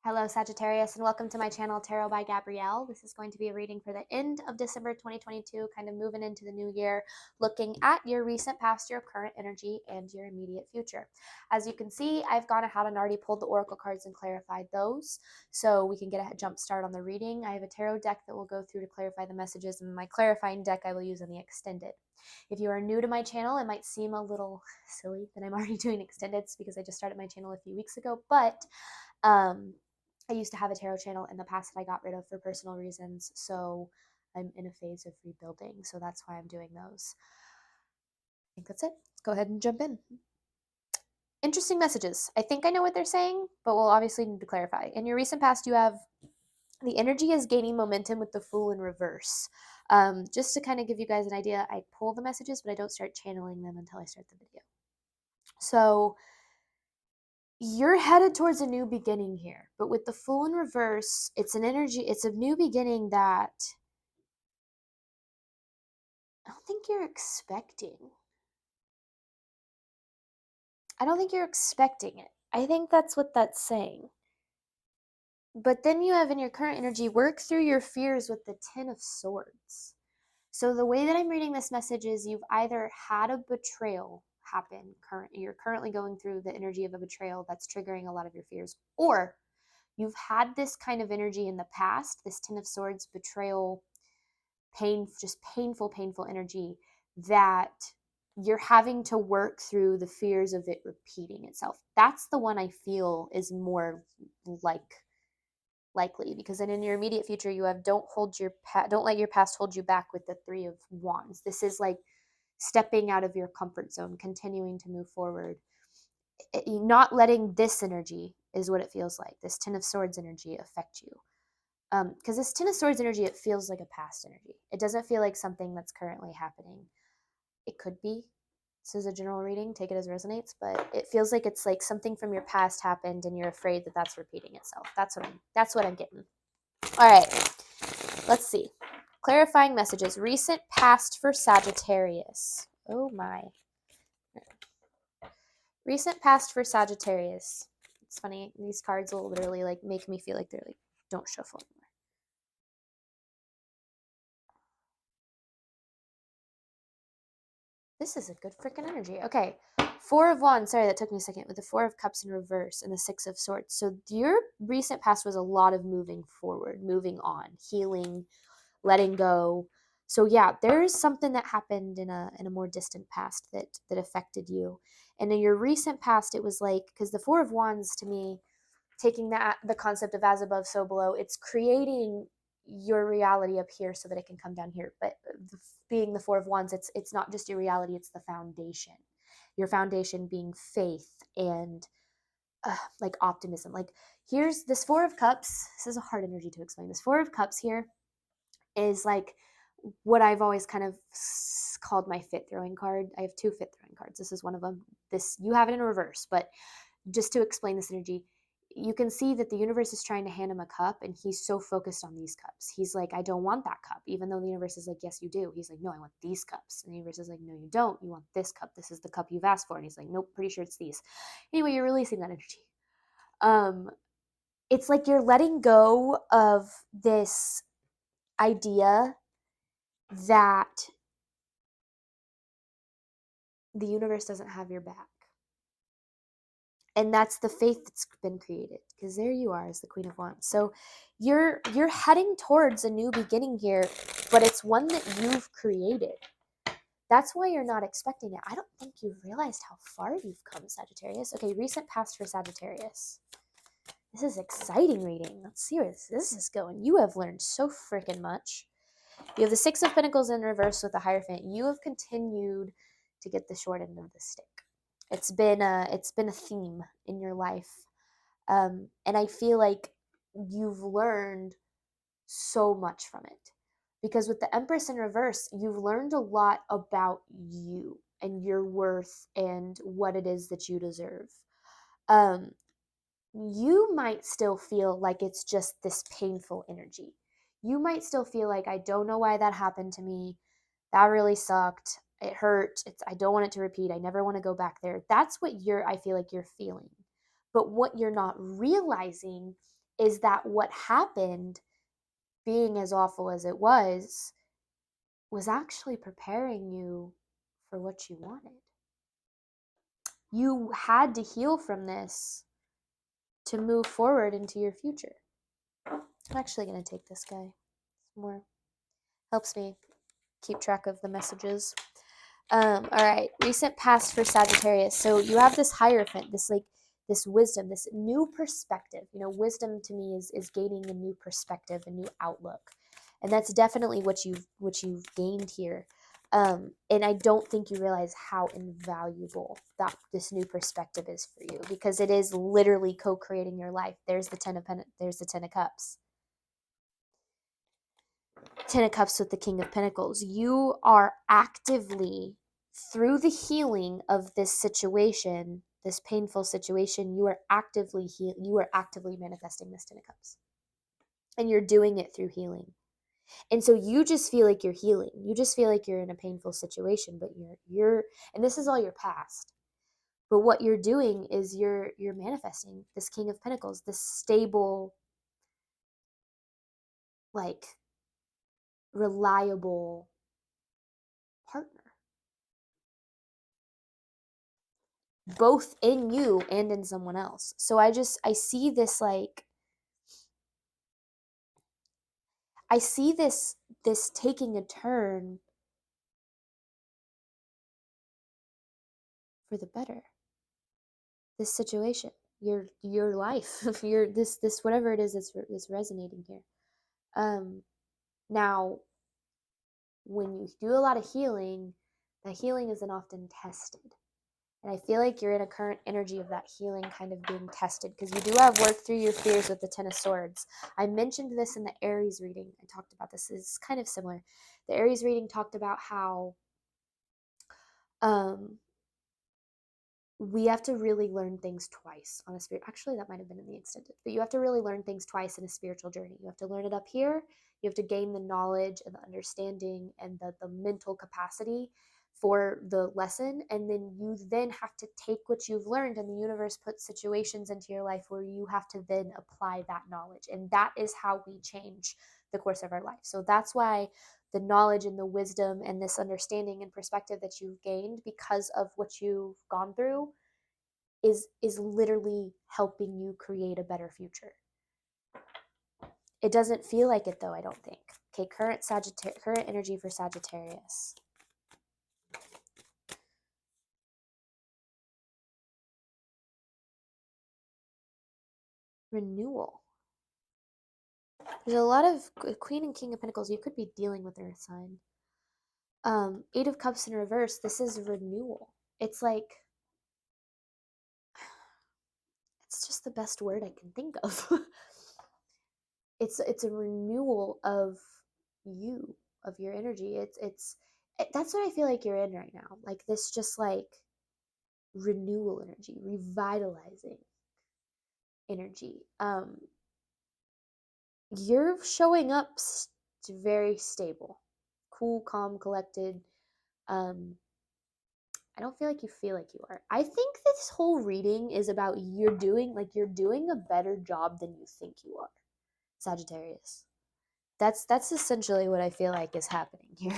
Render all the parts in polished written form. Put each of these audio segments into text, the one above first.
Hello, Sagittarius, and welcome to my channel, Tarot by Gabrielle. This is going to be a reading for the end of December 2022, kind of moving into the new year, looking at your recent past, your current energy, and your immediate future. As you can see, I've gone ahead and already pulled the oracle cards and clarified those, so we can get a jump start on the reading. I have a tarot deck that will go through to clarify the messages, and my clarifying deck I will use in the extended. If you are new to my channel, it might seem a little silly that I'm already doing extendeds because I just started my channel a few weeks ago, but I used to have a tarot channel in the past that I got rid of for personal reasons, so I'm in a phase of rebuilding, so that's why I'm doing those. I think that's it. Let's go ahead and jump in. Interesting messages. I think I know what they're saying, but we'll obviously need to clarify. In your recent past, you have the energy is gaining momentum with the Fool in reverse. Just to kind of give you guys an idea, I pull the messages, but I don't start channeling them until I start the video. So you're headed towards a new beginning here, but with the Fool in reverse, it's an energy, it's a new beginning that I don't think you're expecting. I don't think you're expecting it. I think that's what that's saying. But then you have in your current energy, work through your fears with the Ten of Swords. So the way that I'm reading this message is you've either had a betrayal happen, you're currently going through the energy of a betrayal that's triggering a lot of your fears, or you've had this kind of energy in the past, this Ten of Swords, betrayal, pain, just painful energy that you're having to work through the fears of it repeating itself. That's the one I feel is more likely, because then in your immediate future you have don't let your past hold you back with the Three of Wands. This is like stepping out of your comfort zone, continuing to move forward. Not letting this energy is what it feels like, this Ten of Swords energy affect you. Because this Ten of Swords energy, it feels like a past energy. It doesn't feel like something that's currently happening. It could be. This is a general reading. Take it as resonates. But it feels like it's like something from your past happened, and you're afraid that that's repeating itself. That's what I'm getting. All right. Let's see. Clarifying messages. Recent past for Sagittarius. Oh my. Recent past for Sagittarius. It's funny. These cards will literally like make me feel like they're like don't shuffle anymore. This is a good freaking energy. Okay. Four of Wands. Sorry, that took me a second. With the Four of Cups in reverse and the Six of Swords. So your recent past was a lot of moving forward, moving on, healing, letting go. So yeah, there is something that happened in a more distant past that affected you. And in your recent past, it was like, because the Four of Wands to me, taking the concept of as above, so below, it's creating your reality up here so that it can come down here. But being the Four of Wands, it's not just your reality, it's the foundation. Your foundation being faith and like optimism. Like here's this Four of Cups. This is a hard energy to explain. This Four of Cups here is like what I've always kind of called my fit throwing card. I have two fit throwing cards. This is one of them. This, you have it in reverse, but just to explain this energy, you can see that the universe is trying to hand him a cup, and he's so focused on these cups. He's like, I don't want that cup, even though the universe is like, yes, you do. He's like, no, I want these cups. And the universe is like, no, you don't. You want this cup. This is the cup you've asked for. And he's like, nope, pretty sure it's these. Anyway, you're releasing that energy. It's like you're letting go of this idea that the universe doesn't have your back. And that's the faith that's been created, because there you are as the Queen of Wands. So you're heading towards a new beginning here, but it's one that you've created. That's why you're not expecting it. I don't think you've realized how far you've come, Sagittarius. Okay, recent past for Sagittarius. This is exciting reading. Let's see where this is going. You have learned so freaking much. You have the Six of Pentacles in reverse with the Hierophant. You have continued to get the short end of the stick. It's been a theme in your life, and I feel like you've learned so much from it, because with the Empress in reverse, you've learned a lot about you and your worth and what it is that you deserve. You might still feel like it's just this painful energy. You might still feel like, I don't know why that happened to me. That really sucked. It hurt. I don't want it to repeat. I never want to go back there. That's what I feel like you're feeling. But what you're not realizing is that what happened, being as awful as it was actually preparing you for what you wanted. You had to heal from this to move forward into your future. I'm actually going to take this guy. It's more helps me keep track of the messages. All right, recent past for Sagittarius. So you have this Hierophant, this wisdom, this new perspective. Wisdom to me is gaining a new perspective, a new outlook, and that's definitely what you've gained here. And I don't think you realize how invaluable that this new perspective is for you, because it is literally co-creating your life. There's the there's the Ten of Cups. Ten of Cups with the King of Pentacles. You are actively, through the healing of this situation, this painful situation, you are actively manifesting this Ten of Cups. And you're doing it through healing. And so you just feel like you're healing. You just feel like you're in a painful situation, but you're and this is all your past. But what you're doing is you're manifesting this King of Pentacles, this stable, like, reliable partner, both in you and in someone else. So I see this, like, I see this taking a turn for the better. This situation, your life, your this whatever it is that's resonating here. Now, when you do a lot of healing, that healing isn't often tested. And I feel like you're in a current energy of that healing kind of being tested, because you do have work through your fears with the Ten of Swords. I mentioned this in the Aries reading. I talked about this. It's kind of similar. The Aries reading talked about how we have to really learn things twice on a spirit. Actually, that might have been in the extended, but you have to really learn things twice in a spiritual journey. You have to learn it up here. You have to gain the knowledge and the understanding and the mental capacity for the lesson. And then you then have to take what you've learned, and the universe puts situations into your life where you have to then apply that knowledge. And that is how we change the course of our life. So that's why the knowledge and the wisdom and this understanding and perspective that you've gained because of what you've gone through is literally helping you create a better future. It doesn't feel like it, though, I don't think. Okay, current energy for Sagittarius. Renewal. There's a lot of Queen and King of Pentacles. You could be dealing with Earth sign. Eight of Cups in reverse. This is renewal. It's like, it's just the best word I can think of. It's a renewal of you, of your energy. That's what I feel like you're in right now. Like this, just like renewal energy, revitalizing energy. You're showing up very stable, cool, calm, collected. I don't feel like you are. I think this whole reading is about you're doing a better job than you think you are, Sagittarius. That's essentially what I feel like is happening here.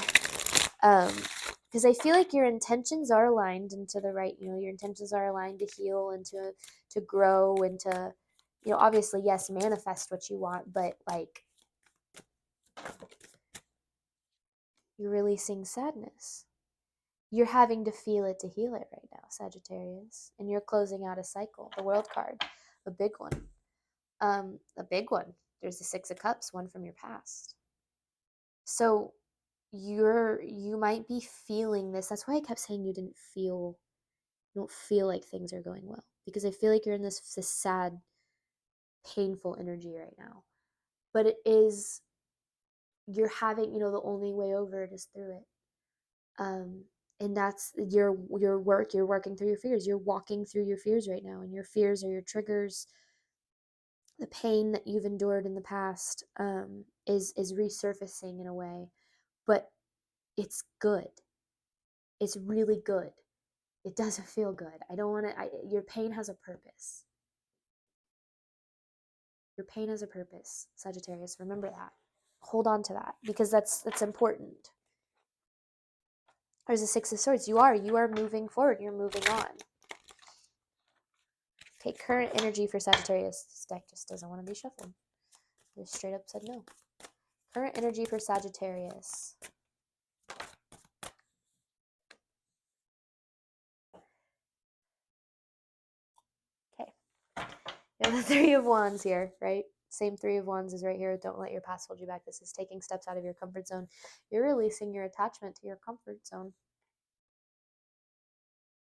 Because I feel like your intentions are aligned into the right, your intentions are aligned to heal and to grow and to, obviously, yes, manifest what you want, but like you're releasing sadness. You're having to feel it to heal it right now, Sagittarius. And you're closing out a cycle. The World card, a big one. A big one. There's the Six of Cups, one from your past. So you might be feeling this. That's why I kept saying you don't feel like things are going well, because I feel like you're in this sad, painful energy right now. But you're having, the only way over it is through it. And that's your work. You're working through your fears. You're walking through your fears right now, and your fears are your triggers. The pain that you've endured in the past is resurfacing in a way, but it's good. It's really good. It doesn't feel good. I don't want to. Your pain has a purpose. Your pain has a purpose, Sagittarius. Remember that. Hold on to that because that's important. There's a Six of Swords. You are moving forward. You're moving on. Okay, current energy for Sagittarius. This deck just doesn't want to be shuffled. Just straight up said no. Current energy for Sagittarius. Okay. You have the Three of Wands here, right? Same Three of Wands is right here. Don't let your past hold you back. This is taking steps out of your comfort zone. You're releasing your attachment to your comfort zone.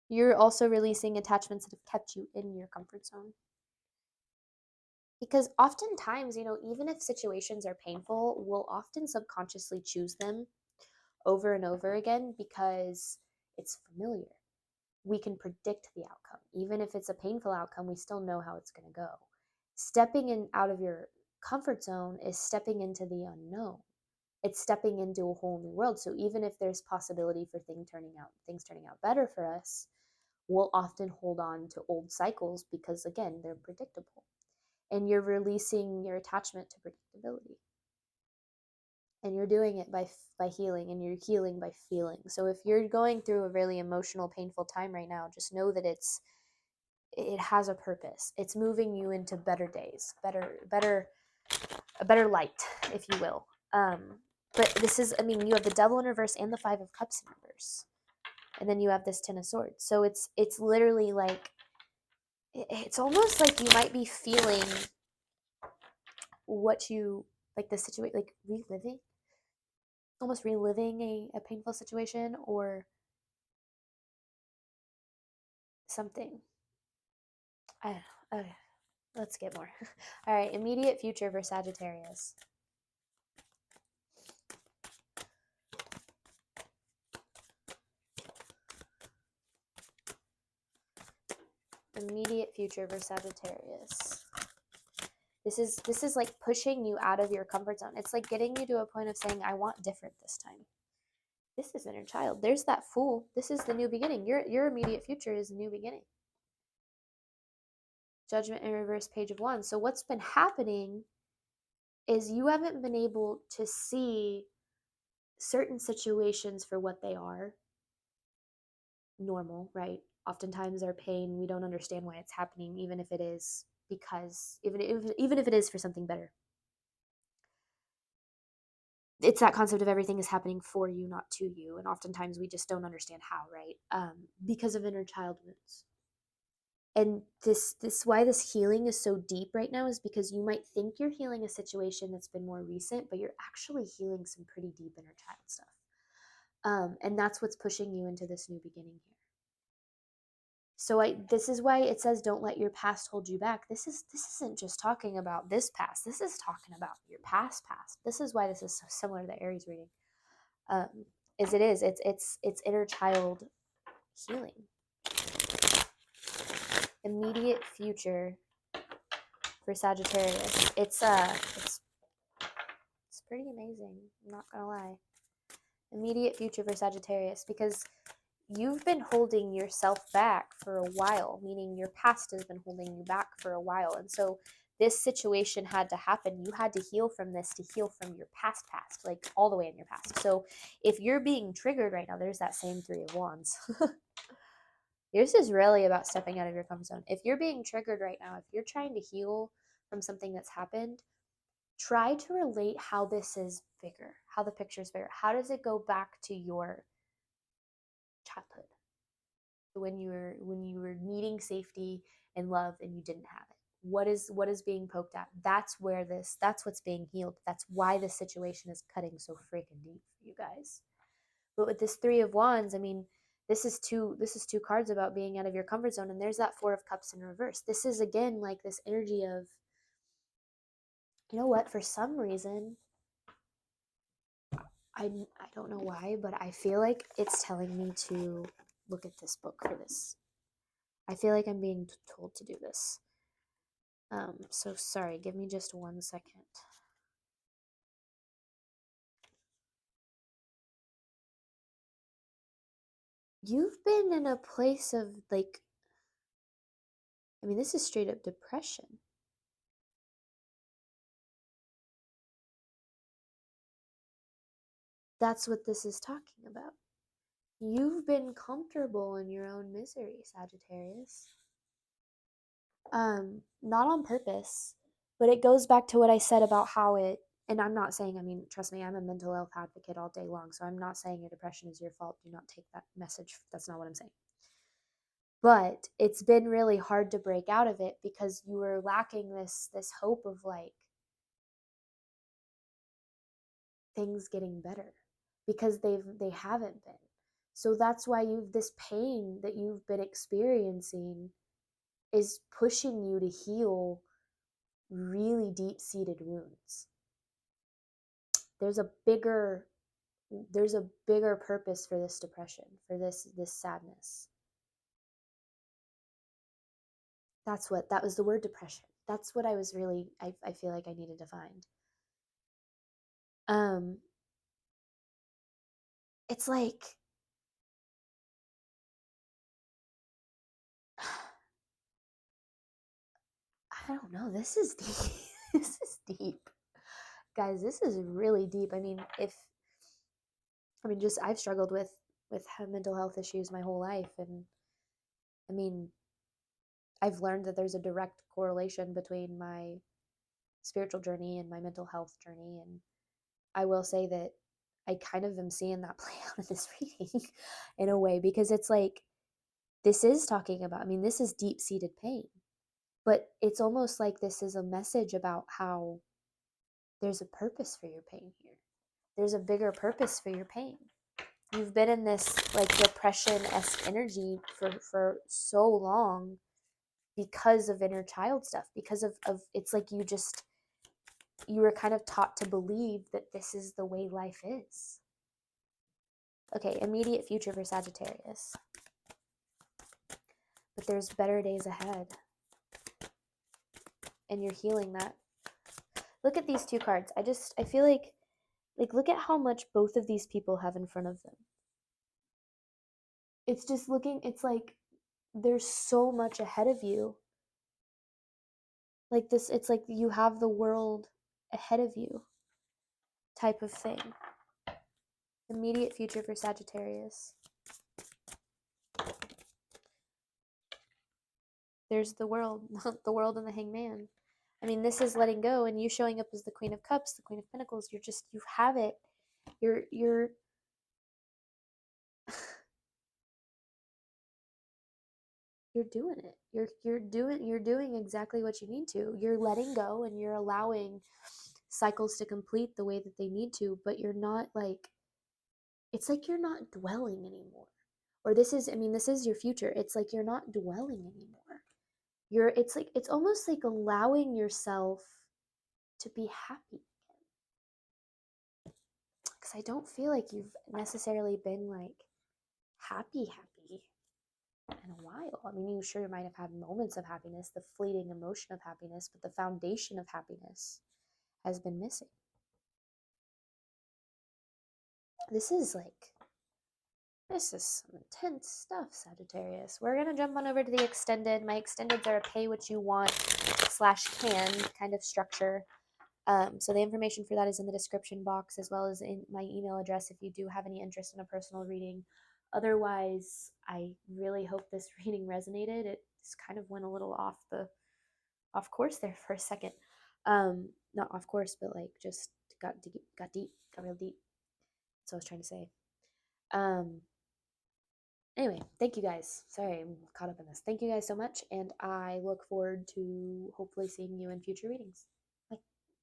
You're also releasing attachments that have kept you in your comfort zone. Because oftentimes, even if situations are painful, we'll often subconsciously choose them over and over again because it's familiar. We can predict the outcome. Even if it's a painful outcome, we still know how it's going to go. Stepping in out of your comfort zone is stepping into the unknown. It's stepping into a whole new world. So even if there's possibility for things turning out better for us, we'll often hold on to old cycles because, again, they're predictable. And you're releasing your attachment to predictability. And you're doing it by healing, and you're healing by feeling. So if you're going through a really emotional, painful time right now, just know that it has a purpose. It's moving you into better days, a better light, if you will. But this is, you have the Devil in reverse and the Five of Cups in reverse. And then you have this Ten of Swords. So it's literally like, it's almost like you might be feeling what you, like the situation, like almost reliving a painful situation or something. I don't know. Okay, let's get more. All right, immediate future for Sagittarius. Immediate future for Sagittarius. This is like pushing you out of your comfort zone. It's like getting you to a point of saying, I want different this time. This is inner child. There's that Fool. This is the new beginning. Your immediate future is a new beginning. Judgment in reverse, Page of Wands. So what's been happening is you haven't been able to see certain situations for what they are. Normal, right? Oftentimes our pain, we don't understand why it's happening, even if it is because even if it is for something better. It's that concept of everything is happening for you, not to you. And oftentimes we just don't understand how, right? Because of inner child wounds. And this why this healing is so deep right now is because you might think you're healing a situation that's been more recent, but you're actually healing some pretty deep inner child stuff. And that's what's pushing you into this new beginning here. So this is why it says don't let your past hold you back. This isn't just talking about this past. This is talking about your past. This is why this is so similar to the Aries reading. It's inner child healing. Immediate future for Sagittarius. It's pretty amazing. I'm not gonna lie. Immediate future for Sagittarius, because you've been holding yourself back for a while, meaning your past has been holding you back for a while. And so this situation had to happen. You had to heal from this to heal from your past, like all the way in your past. So if you're being triggered right now, there's that same Three of Wands. This is really about stepping out of your comfort zone. If you're being triggered right now, if you're trying to heal from something that's happened, try to relate how this is bigger, how the picture is bigger. How does it go back to your childhood, when you were needing safety and love and you didn't have it? What is being poked at? That's what's being healed. That's why this situation is cutting so freaking deep for you guys. But with this Three of Wands, this is two cards about being out of your comfort zone, and there's that Four of Cups in reverse. This is again like this energy of, you know what, for some reason, I don't know why, but I feel like it's telling me to look at this book for this. I feel like I'm being told to do this. So sorry, give me just 1 second. You've been in a place of like, this is straight up depression. That's what this is talking about. You've been comfortable in your own misery, Sagittarius. Not on purpose, but it goes back to what I said about how it, and I'm not saying, I mean, trust me, I'm a mental health advocate all day long, so I'm not saying your depression is your fault. Do not take that message. That's not what I'm saying. But it's been really hard to break out of it because you were lacking this hope of like things getting better, because they haven't been. So that's why you've, this pain that you've been experiencing is pushing you to heal really deep-seated wounds. There's a bigger purpose for this depression, for this sadness. That was the word, depression. That's what I was really, I feel like I needed to find. It's like, I don't know, this is deep. This is deep. Guys, this is really deep. I mean, just I've struggled with mental health issues my whole life, and I mean, I've learned that there's a direct correlation between my spiritual journey and my mental health journey, and I will say that I kind of am seeing that play out in this reading in a way, because it's like, this is talking about, I mean, this is deep-seated pain, but it's almost like this is a message about how there's a purpose for your pain here. There's a bigger purpose for your pain. You've been in this like depression-esque energy for so long because of inner child stuff, because of it's like you were kind of taught to believe that this is the way life is. Okay, immediate future for Sagittarius. But there's better days ahead. And you're healing that. Look at these two cards. I feel like look at how much both of these people have in front of them. It's just looking, it's like there's so much ahead of you. Like this, it's like you have the world ahead of you type of thing. Immediate future for Sagittarius. There's the world, the world and the Hangman. I mean, this is letting go, and you showing up as the Queen of Cups, the Queen of Pentacles. You have it. You're you're doing it. You're doing exactly what you need to. You're letting go, and you're allowing cycles to complete the way that they need to, but you're not like, it's like you're not dwelling anymore. Or this is your future. It's like you're not dwelling anymore. It's like, it's almost like allowing yourself to be happy. Because I don't feel like you've necessarily been like happy in a while. I mean, you sure might have had moments of happiness, the fleeting emotion of happiness, but the foundation of happiness has been missing. This is some intense stuff, Sagittarius. We're going to jump on over to the extended. My extendeds are a pay what you want / can kind of structure. So the information for that is in the description box, as well as in my email address if you do have any interest in a personal reading. Otherwise, I really hope this reading resonated. It just kind of went a little off course there for a second. Not off course, but like just got real deep. That's what I was trying to say. Anyway, thank you guys. Sorry, I'm caught up in this. Thank you guys so much, and I look forward to hopefully seeing you in future readings.